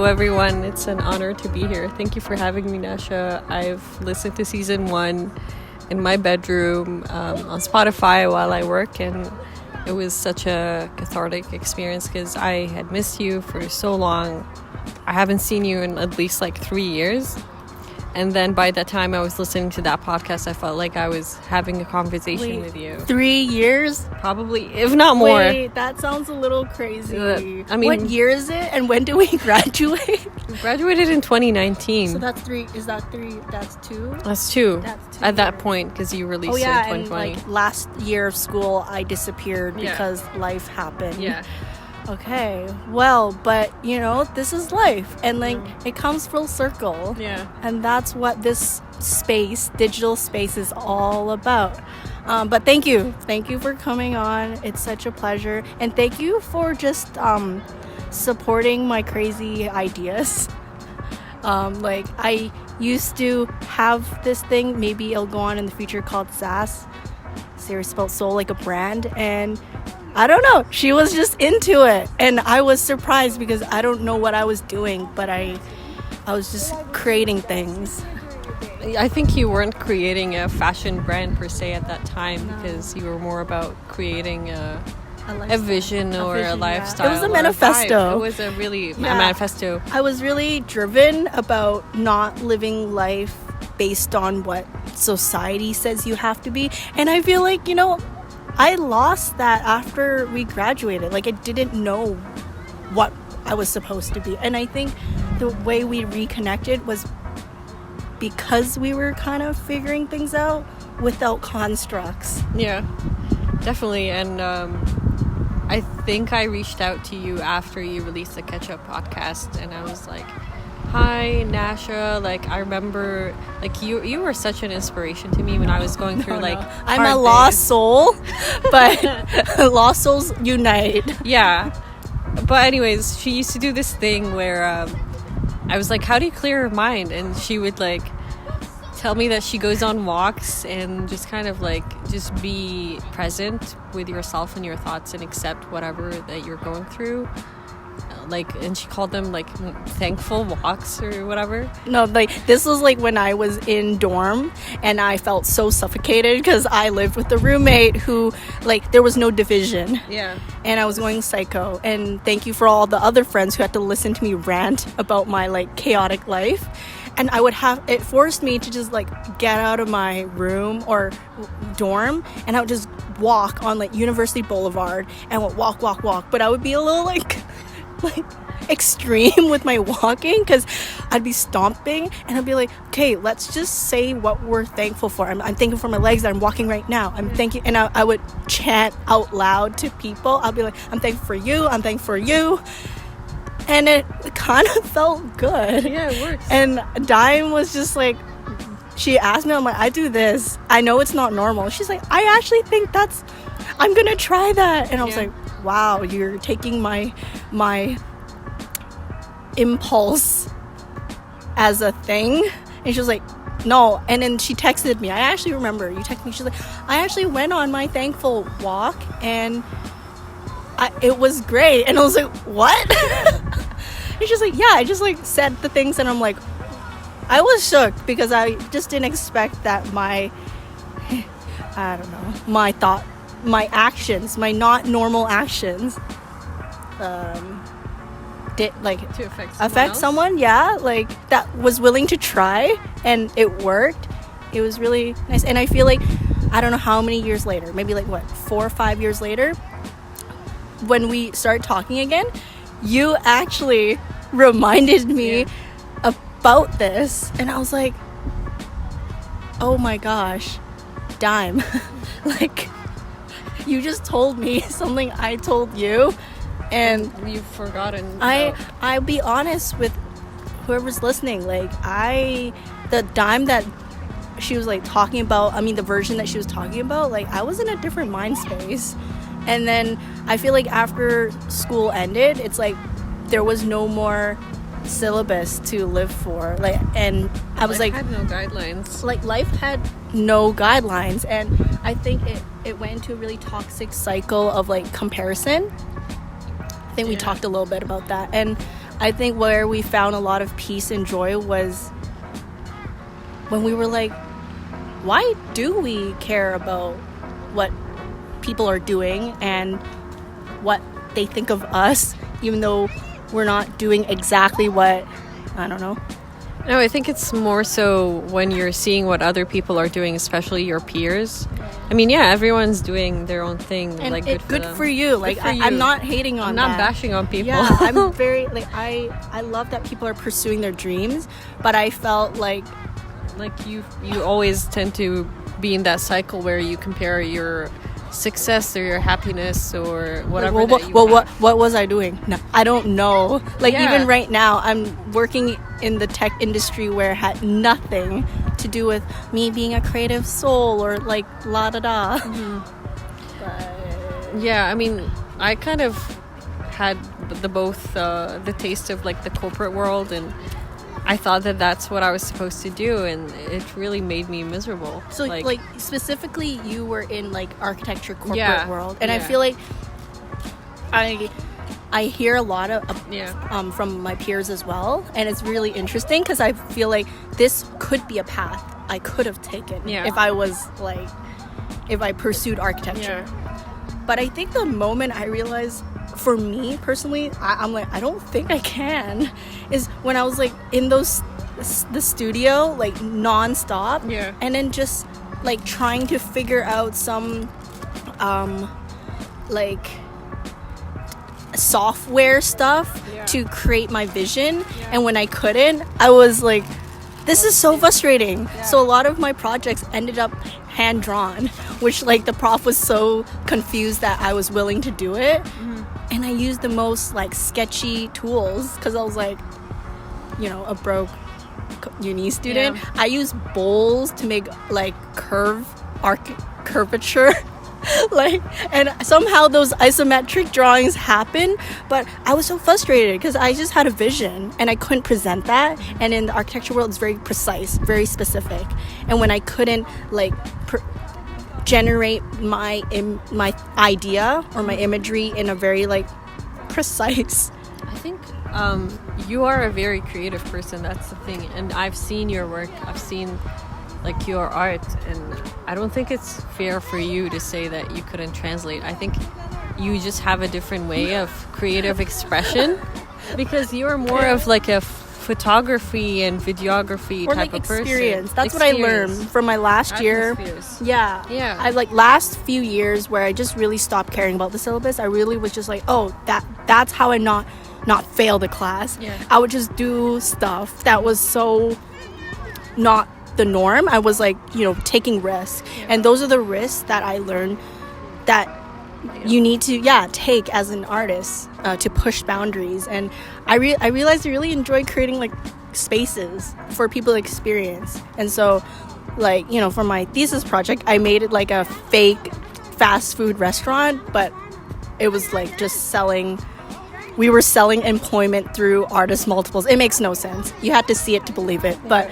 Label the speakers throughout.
Speaker 1: everyone. It's an honor to be here. Thank you for having me, Nasya. I've listened to season 1 in my bedroom on Spotify while I work, and it was such a cathartic experience because I had missed you for so long. I haven't seen you in at least 3 years. And then by the time I was listening to that podcast, I felt like I was having a conversation with you.
Speaker 2: 3 years?
Speaker 1: Probably, if not more.
Speaker 2: Wait, that sounds a little crazy. What year is it? And when do we graduate?
Speaker 1: We graduated in 2019.
Speaker 2: So that's 3. Is that 3? That's 2?
Speaker 1: That's 2.
Speaker 2: That's 2.
Speaker 1: At that point, because you released it in 2020.
Speaker 2: And last year of school, I disappeared because life happened.
Speaker 1: Yeah.
Speaker 2: Okay, well, but this is life, and it comes full circle.
Speaker 1: Yeah.
Speaker 2: And that's what this digital space is all about. But thank you for coming on. It's such a pleasure, and thank you for just supporting my crazy ideas. I used to have this thing, maybe it'll go on in the future, called SAS. Sarah spelled soul like a brand, and I don't know, she was just into it, and I was surprised because I don't know what I was doing, but I was just creating things.
Speaker 1: I think you weren't creating a fashion brand per se at that time, because you were more about creating a vision or a lifestyle.
Speaker 2: Yeah. It was a manifesto.
Speaker 1: It was a manifesto.
Speaker 2: I was really driven about not living life based on what society says you have to be, and I feel like, I lost that after we graduated. I didn't know what I was supposed to be. And I think the way we reconnected was because we were kind of figuring things out without constructs.
Speaker 1: Yeah, definitely. And I think I reached out to you after you released the Ketchup podcast, and I was like, hi, Nasya. I remember, you were such an inspiration to me when I was going through,
Speaker 2: I'm a lost soul, but lost souls unite.
Speaker 1: Yeah. But anyways, she used to do this thing where I was like, how do you clear your mind? And she would, tell me that she goes on walks and just kind of, just be present with yourself and your thoughts and accept whatever that you're going through. And she called them thankful walks or whatever.
Speaker 2: No, this was when I was in dorm and I felt so suffocated because I lived with a roommate who there was no division.
Speaker 1: Yeah.
Speaker 2: And I was going psycho, and thank you for all the other friends who had to listen to me rant about my chaotic life. And it forced me to just get out of my room or dorm, and I would just walk on University Boulevard and would walk, but I would be a little extreme with my walking because I'd be stomping and I'd be like, okay, let's just say what we're thankful for. I'm thankful for my legs that I'm walking right now. I'm thanking, and I would chant out loud to people. I'll be like, I'm thankful for you, I'm thankful for you. And it kind of felt good.
Speaker 1: Yeah, it works.
Speaker 2: And Dime was just she asked me, I'm like, I do this, I know it's not normal. She's like, I actually think I'm gonna try that. And I was like, wow, you're taking my impulse as a thing. And she was like, no. And then she texted me. I actually remember you texted me. She's like, I actually went on my thankful walk and it was great. And I was like, what? And she's like, yeah, I just said the things, and I'm like, I was shook because I just didn't expect that my actions, my not normal actions, did
Speaker 1: to
Speaker 2: affect someone. Yeah, that was willing to try, and it worked. It was really nice. And I feel I don't know how many years later, maybe 4 or 5 years later, when we start talking again, you actually reminded me about this, and I was like, oh my gosh, Dime. You just told me something I told you, and
Speaker 1: you've forgotten.
Speaker 2: I'll be honest with whoever's listening. The Dime that she was talking about, the version that she was talking about, I was in a different mind space. And then I feel after school ended, it's there was no more syllabus to live for, and I was
Speaker 1: life had no guidelines.
Speaker 2: Life had no guidelines, and I think it went into a really toxic cycle of comparison. I think we talked a little bit about that, and I think where we found a lot of peace and joy was when we were like, why do we care about what people are doing and what they think of us, even though we're not doing exactly what, I don't know.
Speaker 1: No, I think it's more so when you're seeing what other people are doing, especially your peers. I mean, yeah, everyone's doing their own thing.
Speaker 2: And
Speaker 1: like,
Speaker 2: good for you. Like, I'm not hating on
Speaker 1: I'm
Speaker 2: that.
Speaker 1: not bashing on people.
Speaker 2: Yeah, I'm very, like, I love that people are pursuing their dreams, but I felt like
Speaker 1: you always tend to be in that cycle where you compare your success or your happiness or whatever.
Speaker 2: What was I doing? No, I don't know. Like, even right now, I'm working in the tech industry where it had nothing to do with me being a creative soul or like la da da.
Speaker 1: Yeah, I mean, I kind of had the taste of like the corporate world, and I thought that that's what I was supposed to do, and it really made me miserable.
Speaker 2: So, like specifically, you were in like architecture corporate world, and I feel like I hear a lot of from my peers as well, and it's really interesting because I feel like this could be a path I could have taken if I pursued architecture. But I think the moment I realized, for me personally, I'm like, I don't think I can, is when I was like in the studio like nonstop, and then just like trying to figure out some like software stuff to create my vision, and when I couldn't, I was like, this is so frustrating. So a lot of my projects ended up hand drawn, which like the prof was so confused that I was willing to do it. And I used the most like sketchy tools because I was like, you know, a broke uni student. I used bowls to make like curvature like, and somehow those isometric drawings happen, but I was so frustrated because I just had a vision and I couldn't present that. And in the architecture world, it's very precise, very specific, and when I couldn't like generate my idea or my imagery in a very like precise,
Speaker 1: I think you are a very creative person. That's the thing, and I've seen your work, I've seen like your art, and I don't think it's fair for you to say that you couldn't translate. I think you just have a different way of creative expression because you're more of like a photography and videography
Speaker 2: or
Speaker 1: type
Speaker 2: like
Speaker 1: of
Speaker 2: experience.
Speaker 1: person.
Speaker 2: That's what I learned from my last year. Yeah. I like last few years where I just really stopped caring about the syllabus. I really was just like, oh, that's how I not fail the class. I would just do stuff that was so not the norm. I was like, you know, taking risks, and those are the risks that I learned that you need to take as an artist to push boundaries. And I realized I really enjoy creating like spaces for people to experience. And so, like, you know, for my thesis project, I made it like a fake fast food restaurant, but it was like just we were selling employment through artist multiples. It makes no sense. You had to see it to believe it. But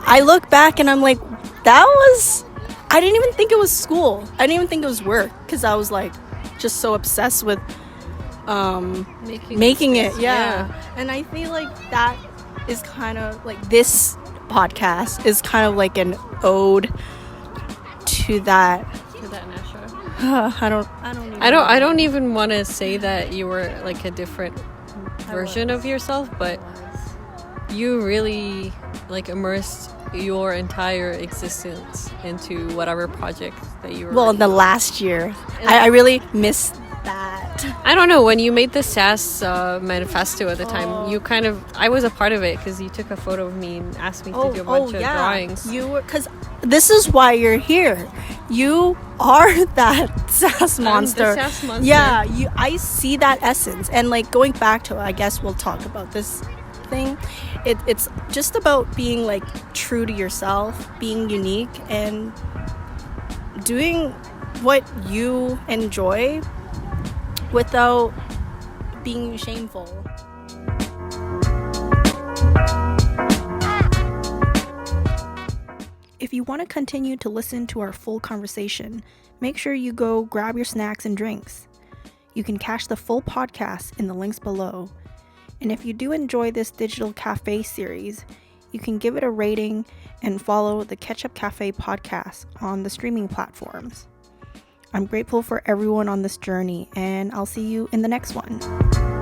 Speaker 2: I look back and I'm like, I didn't even think it was school. I didn't even think it was work because I was like just so obsessed with making it. And I feel like that is kind of like, this podcast is kind of like an ode to that. Nasya.
Speaker 1: I don't even want to say that you were like a different version of yourself, but you really like immersed your entire existence into whatever project that you were
Speaker 2: in the last year. I really missed that.
Speaker 1: I don't know, when you made the SAS manifesto at the time, you kind of, I was a part of it because you took a photo of me and asked me to do a bunch of drawings.
Speaker 2: You were, because this is why you're here. You are that SAS monster.
Speaker 1: I'm the SAS monster.
Speaker 2: Yeah, I see that essence. And like going back to, I guess we'll talk about this thing. It's just about being like true to yourself, being unique, and doing what you enjoy without being shameful. If you want to continue to listen to our full conversation, make sure you go grab your snacks and drinks. You can catch the full podcast in the links below. And if you do enjoy this digital cafe series, you can give it a rating and follow the Ketchup Cafe podcast on the streaming platforms. I'm grateful for everyone on this journey, and I'll see you in the next one.